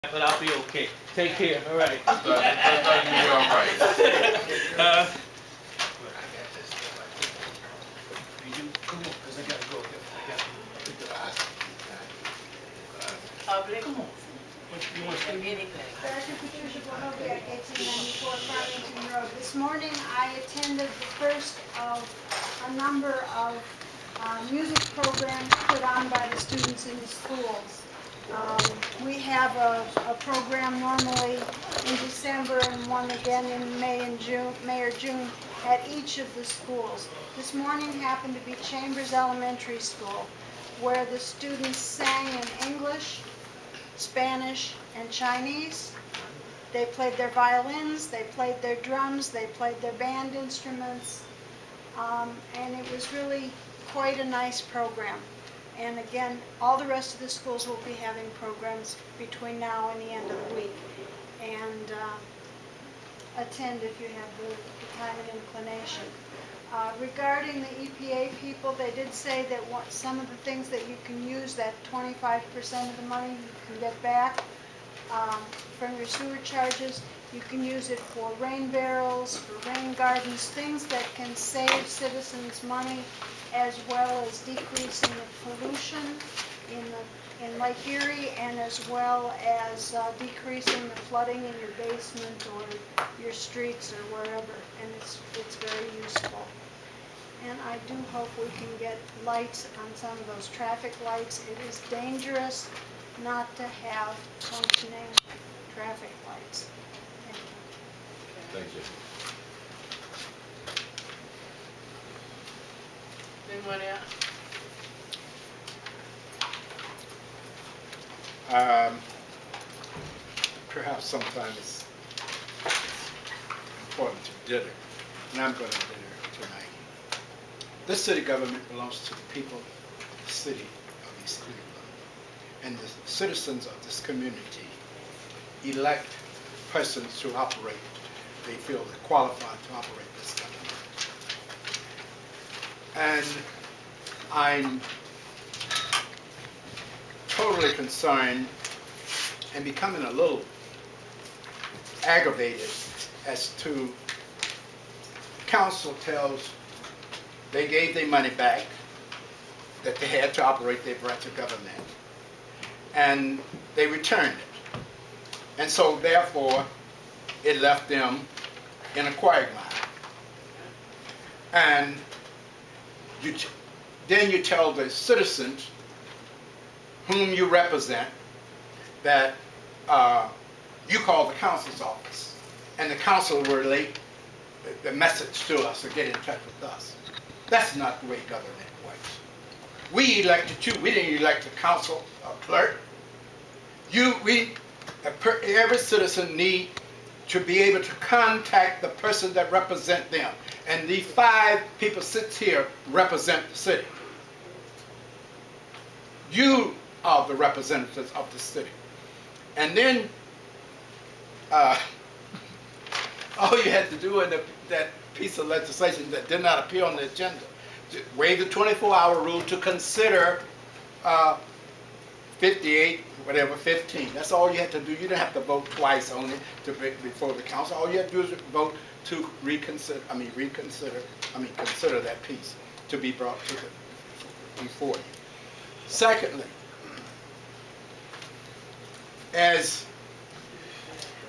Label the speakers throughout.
Speaker 1: But I'll be okay. Take care. All right.
Speaker 2: You'll be all right.
Speaker 1: Come on, because I gotta go.
Speaker 3: Public.
Speaker 1: Come on. You want to say
Speaker 3: Anything.
Speaker 4: Dr. Patricia Bonovi at 1894 Farmington Road. This morning I attended the first of a number of music programs put on by the students in the schools. We have a program normally in December and one again in May or June at each of the schools. This morning happened to be Chambers Elementary School, where the students sang in English, Spanish, and Chinese. They played their violins, they played their drums, they played their band instruments, and it was really quite a nice program. And again, all the rest of the schools will be having programs between now and the end of the week. And attend if you have the time and inclination. Regarding the EPA people, they did say that some of the things that you can use, that 25% of the money you can get back from your sewer charges, you can use it for rain barrels, for rain gardens, things that can save citizens money, as well as decreasing the pollution in Lake Erie, and as well as decreasing the flooding in your basement or your streets or wherever, and it's very useful. And I do hope we can get lights on some of those traffic lights. It is dangerous not to have functioning traffic lights.
Speaker 2: Thank you.
Speaker 3: Anyone else?
Speaker 5: Perhaps sometimes it's important to dinner, and I'm going to dinner tonight. This city government belongs to the people of the city of East Cleveland, and the citizens of this community elect persons to operate. They feel they're qualified to operate this government. And I'm totally concerned and becoming a little aggravated as to council tells they gave their money back, that they had to operate their branch of government, and they returned it. And so therefore it left them in a quagmire. And then you tell the citizens whom you represent that you call the council's office, and the council will relay the message to us or get in touch with us. That's not the way government works. We elected you. We didn't elect the council clerk. Every citizen need to be able to contact the person that represent them. And the 5 people sit here represent the city. You are the representatives of the city. And then all you had to do in that piece of legislation that did not appear on the agenda, waive the 24-hour rule to consider 58, whatever, 15. That's all you had to do. You didn't have to vote twice on it before the council. All you had to do is vote to consider that piece to be brought before you. Secondly, as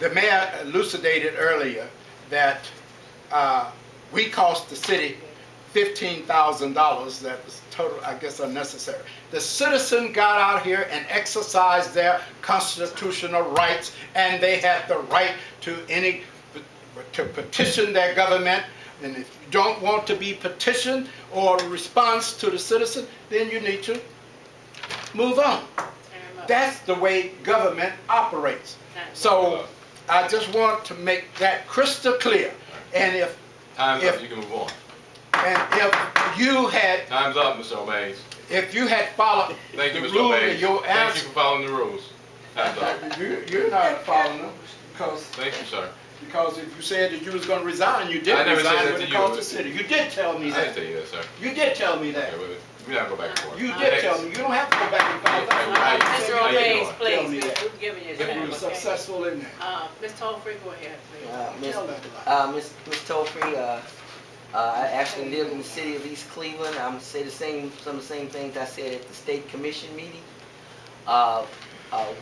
Speaker 5: the mayor elucidated earlier, that we cost the city $15,000. That was total, I guess, unnecessary. The citizen got out here and exercised their constitutional rights, and they had the right to petition their government. And if you don't want to be petitioned or a response to the citizen, then you need to move on. That's the way government operates. So I just want to make that crystal clear. And if
Speaker 2: Time's up, you can move on.
Speaker 5: And if you had,
Speaker 2: Time's up, Mr. O'Mays.
Speaker 5: if you had followed
Speaker 2: Thank you,
Speaker 5: the
Speaker 2: Mr.
Speaker 5: rule in
Speaker 2: O'Mays.
Speaker 5: your
Speaker 2: Thank you
Speaker 5: answer,
Speaker 2: for following the rules. Time's up.
Speaker 5: you're not following them
Speaker 2: Thank you, sir.
Speaker 5: because if you said that you was going to resign, you
Speaker 2: I
Speaker 5: did
Speaker 2: never said
Speaker 5: resign
Speaker 2: that
Speaker 5: when
Speaker 2: to
Speaker 5: it
Speaker 2: you.
Speaker 5: cost the city. You did tell me
Speaker 2: I didn't
Speaker 5: that.
Speaker 2: tell you that, sir.
Speaker 5: You did tell me that.
Speaker 2: Okay, wait. We not go back and forth.
Speaker 5: You did tell me, you don't have to go back and find out.
Speaker 3: Mr.
Speaker 2: How you
Speaker 3: O'Mays,
Speaker 2: doing?
Speaker 5: Tell me
Speaker 3: please,
Speaker 5: that.
Speaker 3: we've given you
Speaker 5: If
Speaker 3: time,
Speaker 5: you were
Speaker 3: okay?
Speaker 5: successful in that.
Speaker 3: Ms. Tolfree, go ahead, please.
Speaker 6: Miss Tolfree, I actually live in the city of East Cleveland. I'm gonna say some of the same things I said at the state commission meeting.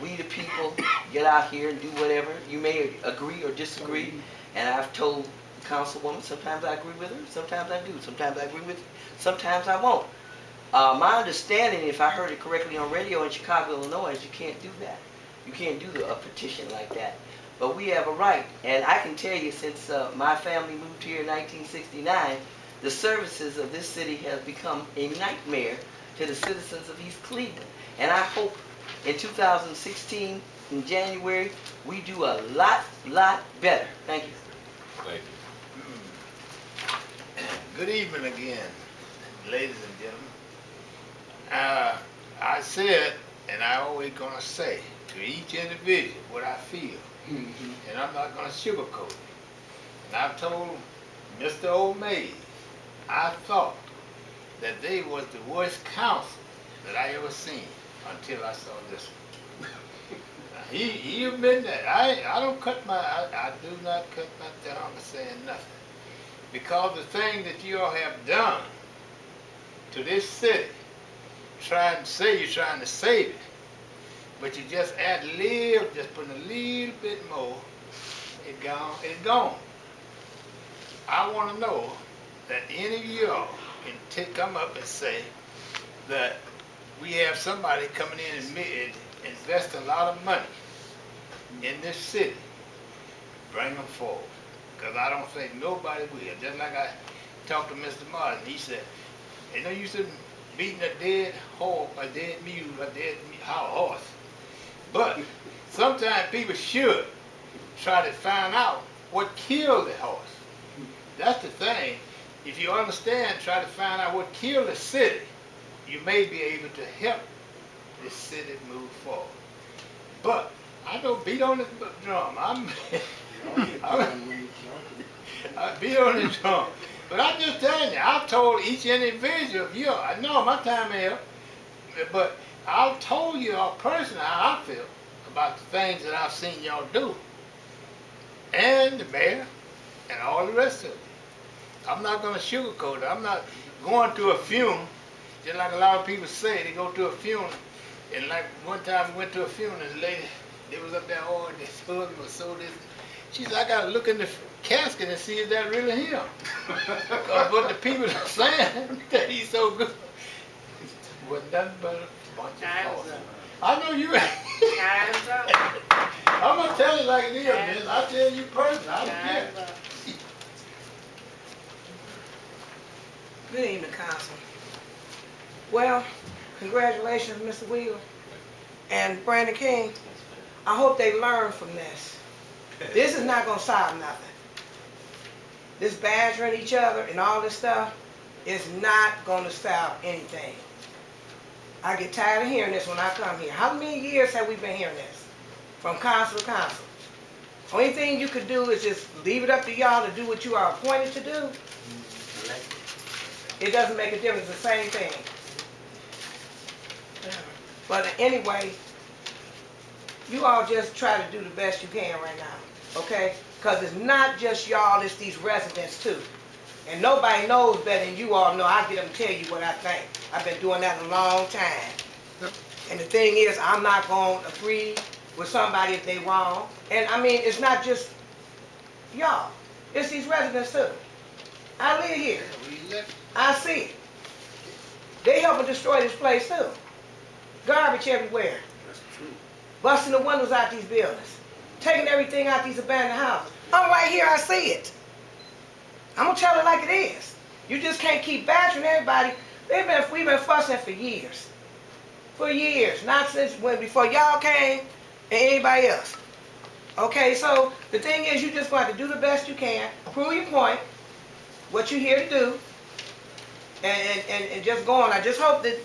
Speaker 6: We the people get out here and do whatever. You may agree or disagree, and I've told the councilwoman sometimes I agree with her, sometimes I do, sometimes I agree with her, sometimes I won't. My understanding, if I heard it correctly on radio in Chicago, Illinois, is you can't do that. You can't do a petition like that. But we have a right, and I can tell you since my family moved here in 1969, the services of this city have become a nightmare to the citizens of East Cleveland. And I hope in 2016, in January, we do a lot better. Thank you.
Speaker 2: Thank you.
Speaker 7: Good evening again, ladies and gentlemen. I said, and I always gonna say to each individual what I feel, and I'm not gonna sugarcoat it. And I've told Mr. O'Mays, I thought that they was the worst council that I ever seen until I saw this one. Now, he admitted that. I don't cut my, I do not cut my tongue saying nothing. Because the thing that you all have done to this city, trying to say you're trying to save it, but you just add a little, just put a little bit more, it's gone. I want to know that any of y'all can come up and say that we have somebody coming in and invest a lot of money in this city. Bring them forward. Because I don't think nobody will. Just like I talked to Mr. Martin, he said, ain't no use in beating a dead horse, a dead mule, a dead horse. But sometimes people should try to find out what killed the horse. That's the thing. If you understand, try to find out what killed the city, you may be able to help the city move forward. But I don't beat on the drum. I beat on the drum. But I'm just telling you, I've told each individual of you, I know my time is up, but I've told you all personally how I feel about the things that I've seen y'all do. And the mayor and all the rest of it. I'm not going to sugarcoat it. I'm not going to a funeral, just like a lot of people say, they go to a funeral. And like one time we went to a funeral, and the lady, they was up there, oh, this husband was so this. She said, I got to look in the casket and see if that really him. Because what the people are saying, that he's so good, was nothing but a bunch of false. I know you.
Speaker 3: Time's up.
Speaker 7: I'm going to tell you like it is, man. I'll tell you personally. I don't care.
Speaker 3: Time's up.
Speaker 8: Good evening, Council. Well, congratulations, Mr. Wheeler and Brandon King. I hope they learn from this. This is not going to solve nothing. This badgering each other and all this stuff is not going to solve anything. I get tired of hearing this when I come here. How many years have we been hearing this? From council to council. Only thing you could do is just leave it up to y'all to do what you are appointed to do. It doesn't make a difference, it's the same thing. But anyway, you all just try to do the best you can right now, okay? Because it's not just y'all, it's these residents too. And nobody knows better than you all know. I'll get up and tell you what I think. I've been doing that a long time. And the thing is, I'm not going to agree with somebody if they wrong. And I mean, it's not just y'all. It's these residents too. I live here. I see it. They helping destroy this place too. Garbage everywhere.
Speaker 5: That's true.
Speaker 8: Busting the windows out these buildings. Taking everything out these abandoned houses. I'm right here, I see it. I'm gonna tell it like it is. You just can't keep bashing everybody. We've been fussing for years. For years. Not since before y'all came and anybody else. Okay, so the thing is, you just going to do the best you can, prove your point, what you're here to do, and just go on. I just hope that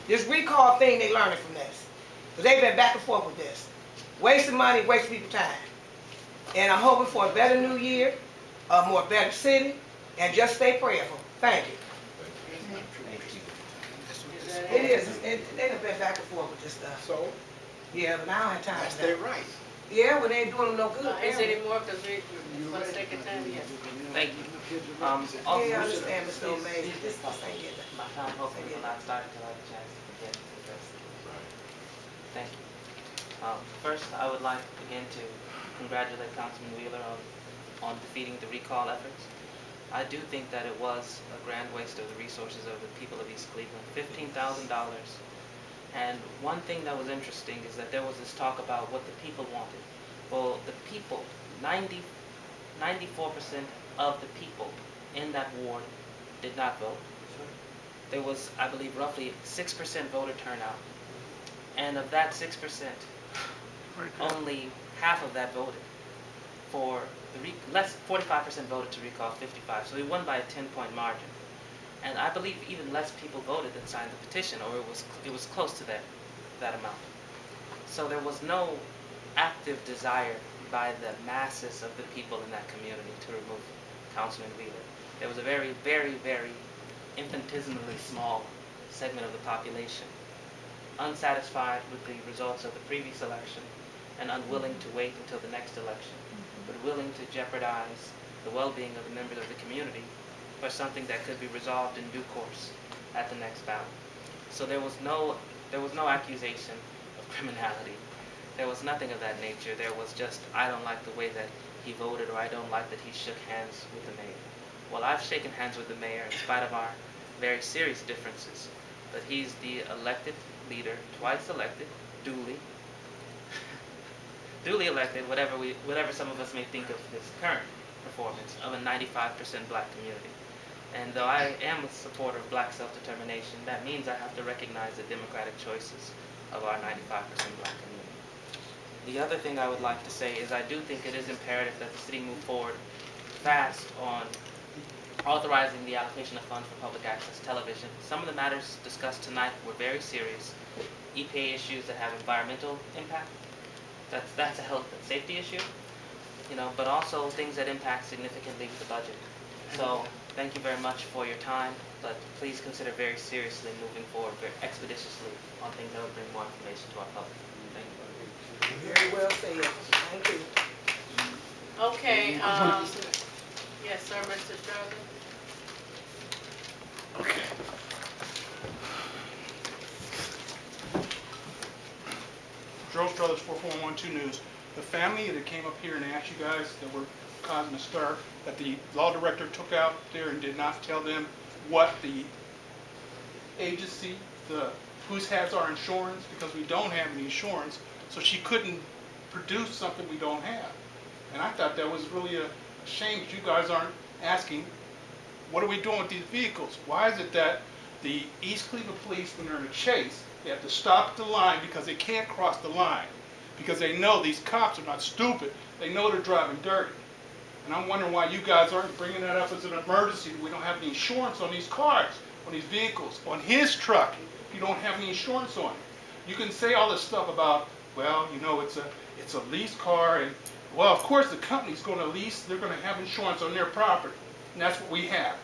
Speaker 8: this recall thing, they learning from this. Because they've been back and forth with this. Wasting money, wasting people's time. And I'm hoping for a better new year, a more better city, and just stay prayerful. Thank you.
Speaker 3: that
Speaker 8: It is,
Speaker 3: happens.
Speaker 8: they done been back and forth with this stuff.
Speaker 5: So,
Speaker 8: Yeah, but I don't have time
Speaker 5: that's
Speaker 8: for
Speaker 5: their
Speaker 8: that.
Speaker 5: right.
Speaker 8: Yeah, when they ain't doing them no good.
Speaker 3: Is
Speaker 8: apparently.
Speaker 3: any more, because we, for the second time, yes.
Speaker 9: Thank you. Also,
Speaker 8: Yeah, I understand, Mr. O'May, this ain't getting it.
Speaker 9: my time hopefully will not start until I have a chance to forget to address it. Thank you. First, I would like again to congratulate Councilman Wheeler on defeating the recall efforts. I do think that it was a grand waste of the resources of the people of East Cleveland, $15,000. And one thing that was interesting is that there was this talk about what the people wanted. Well, the people, 94% of the people in that ward did not vote. There was, I believe, roughly 6% voter turnout. And of that 6%, only half of that voted for the 45% voted to recall 55. So we won by a 10-point margin. And I believe even less people voted than signed the petition, or it was close to that amount. So there was no active desire by the masses of the people in that community to remove Councilman Wheeler. There was a very, very, very infinitesimally small segment of the population unsatisfied with the results of the previous election and unwilling to wait until the next election, but willing to jeopardize the well-being of the members of the community for something that could be resolved in due course at the next ballot. So there was no accusation of criminality. There was nothing of that nature. There was just, I don't like the way that he voted, or I don't like that he shook hands with the mayor. Well, I've shaken hands with the mayor in spite of our very serious differences, but he's the elected leader, twice elected, duly elected, whatever some of us may think of his current performance, of a 95% black community. And though I am a supporter of black self-determination, that means I have to recognize the democratic choices of our 95% black community. The other thing I would like to say is I do think it is imperative that the city move forward fast on authorizing the allocation of funds for public access television. Some of the matters discussed tonight were very serious. EPA issues that have environmental impact, that's a health and safety issue, but also things that impact significantly the budget. So thank you very much for your time, but please consider very seriously moving forward very expeditiously on things that will bring more information to our public. Thank you.
Speaker 8: Very well said, thank you.
Speaker 3: Okay, yes, sir, Mr. Strother?
Speaker 5: Okay.
Speaker 10: Joe Struthers, 4412 News. The family that came up here and asked you guys that were causing a stir, that the law director took out there and did not tell them what the agency, whose has our insurance, because we don't have any insurance, so she couldn't produce something we don't have. And I thought that was really a shame that you guys aren't asking, what are we doing with these vehicles? Why is it that the East Cleveland police, when they're in a chase, they have to stop the line because they can't cross the line? Because they know these cops are not stupid. They know they're driving dirty. And I'm wondering why you guys aren't bringing that up as an emergency. We don't have any insurance on these cars, on these vehicles, on his truck. You don't have any insurance on it. You can say all this stuff about, well, it's a leased car, and well, of course the company's going to lease. They're going to have insurance on their property, and that's what we have.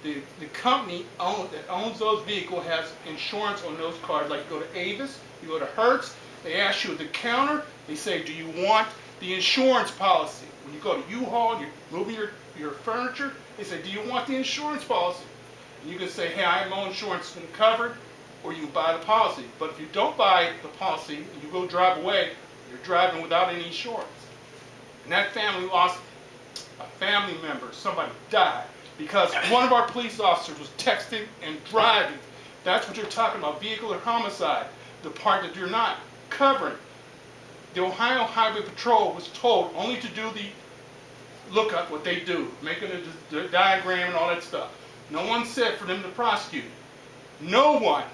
Speaker 10: The company that owns those vehicles has insurance on those cars. Like you go to Avis, you go to Hertz, they ask you at the counter, they say, do you want the insurance policy? When you go to U-Haul and you're moving your furniture, they say, do you want the insurance policy? And you can say, hey, I have no insurance to cover it, or you can buy the policy. But if you don't buy the policy and you go drive away, you're driving without any insurance. And that family lost a family member. Somebody died because one of our police officers was texting and driving. That's what you're talking about, vehicular homicide, the part that you're not covering. The Ohio Highway Patrol was told only to do the lookup, what they do, making a diagram and all that stuff. No one said for them to prosecute. No one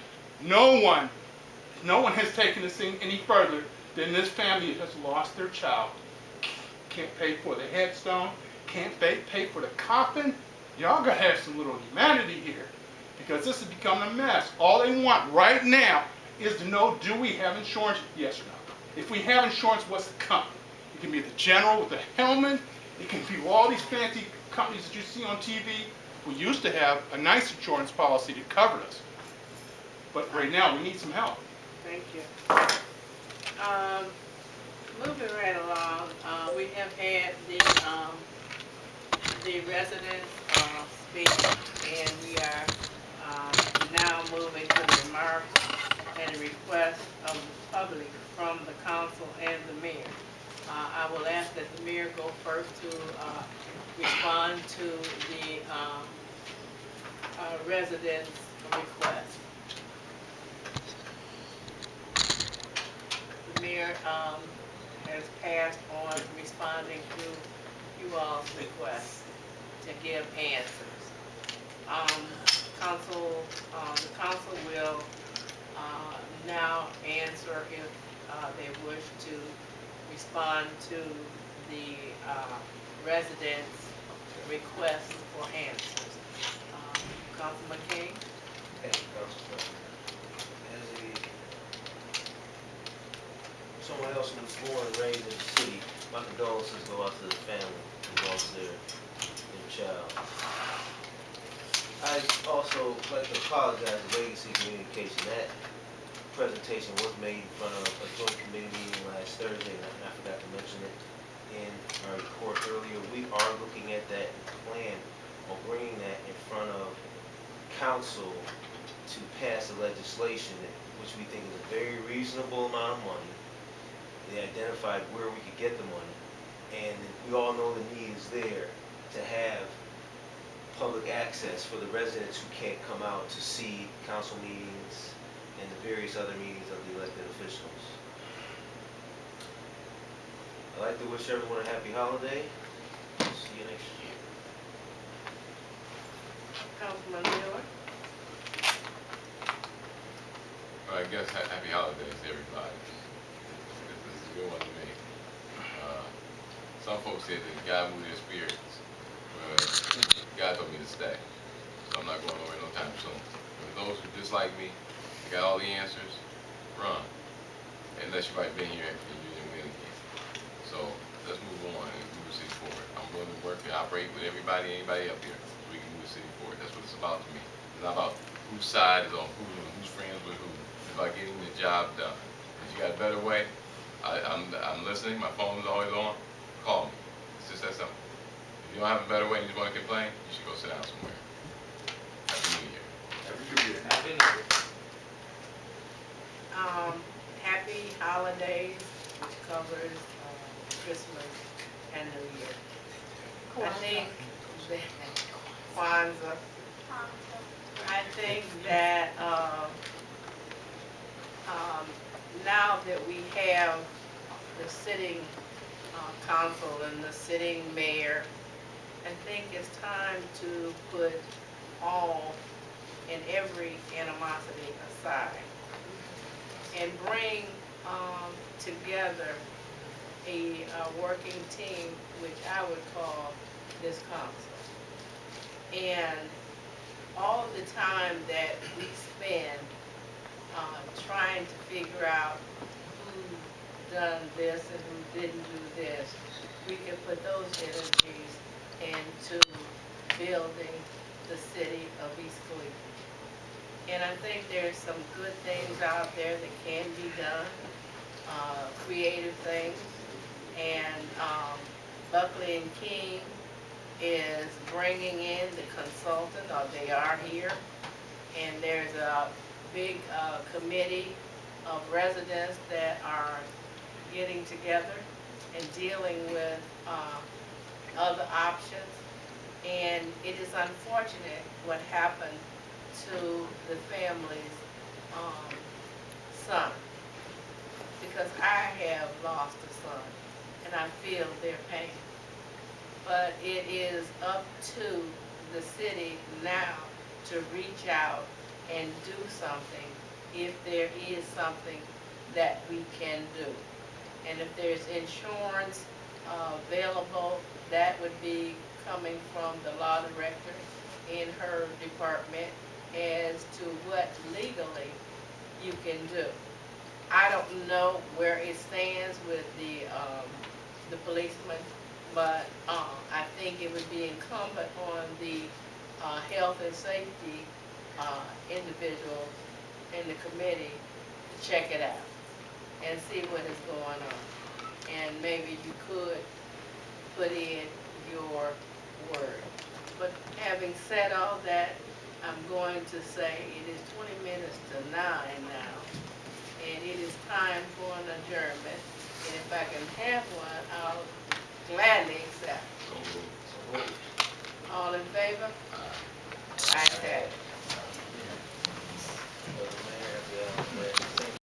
Speaker 10: has taken this thing any further than this family has lost their child. Can't pay for the headstone, can't pay for the coffin. Y'all gotta have some little humanity here, because this has become a mess. All they want right now is to know, do we have insurance? Yes or no. If we have insurance, what's the company? It can be the General with the helmet. It can be all these fancy companies that you see on TV. We used to have a nice insurance policy that covered us. but right now, we need some help.
Speaker 3: Thank you. Moving right along, we have had the residents speak, and we are now moving to the remarks and the request of the public from the council and the mayor. I will ask that the mayor go first to respond to the residents' request. The mayor has passed on responding to you all's request to give answers. The council will now answer if they wish to respond to the residents' request for answers. Councilman King?
Speaker 11: Thank you, Council President. As someone else who was born and raised in the city, my condolences go out to the family who lost their child. I also like to apologize to Legacy Communication. That presentation was made in front of a joint committee meeting last Thursday, and I forgot to mention it in our report earlier. We are looking at that and plan on bringing that in front of council to pass the legislation, which we think is a very reasonable amount of money. They identified where we could get the money, and we all know the need is there to have public access for the residents who can't come out to see council meetings and the various other meetings of the elected officials. I'd like to wish everyone a happy holiday. See you next year.
Speaker 3: Councilman Miller?
Speaker 2: Well, I guess happy holidays to everybody. This is a good one to me. Some folks said that God moved their spirits, but God told me to stay. So I'm not going nowhere no time soon. For those who dislike me, got all the answers, run. Unless you've already been here and you didn't win again. So let's move on and move the city forward. I'm willing to work and operate with everybody, anybody up here, so we can move the city forward. That's what it's about to me. It's not about whose side is on who and who's friends with who. It's about getting the job done. If you got a better way, I'm listening. My phone is always on. Call me. It's just that simple. If you don't have a better way and you just want to complain, you should go sit down somewhere. Happy New Year.
Speaker 11: Happy New Year.
Speaker 3: Happy holidays, which covers Christmas and New Year. I think that Kwanzaa. I think that now that we have the sitting council and the sitting mayor, I think it's time to put all and every animosity aside and bring together a working team, which I would call this council. And all the time that we spend trying to figure out who done this and who didn't do this, we can put those energies into building the city of East Cleveland. And I think there's some good things out there that can be done, creative things. And Buckley and King is bringing in the consultant, or they are here. And there's a big committee of residents that are getting together and dealing with other options. And it is unfortunate what happened to the family's son, because I have lost a son and I feel their pain. But it is up to the city now to reach out and do something if there is something that we can do. And if there's insurance available, that would be coming from the law director in her department as to what legally you can do. I don't know where it stands with the policeman, but I think it would be incumbent on the health and safety individuals in the committee to check it out and see what is going on. And maybe you could put in your word. But having said all that, I'm going to say it is 20 minutes to 9 now, and it is time for an adjournment. And if I can have one, I'll gladly accept.
Speaker 2: So moved.
Speaker 3: All in favor? Ayes have it.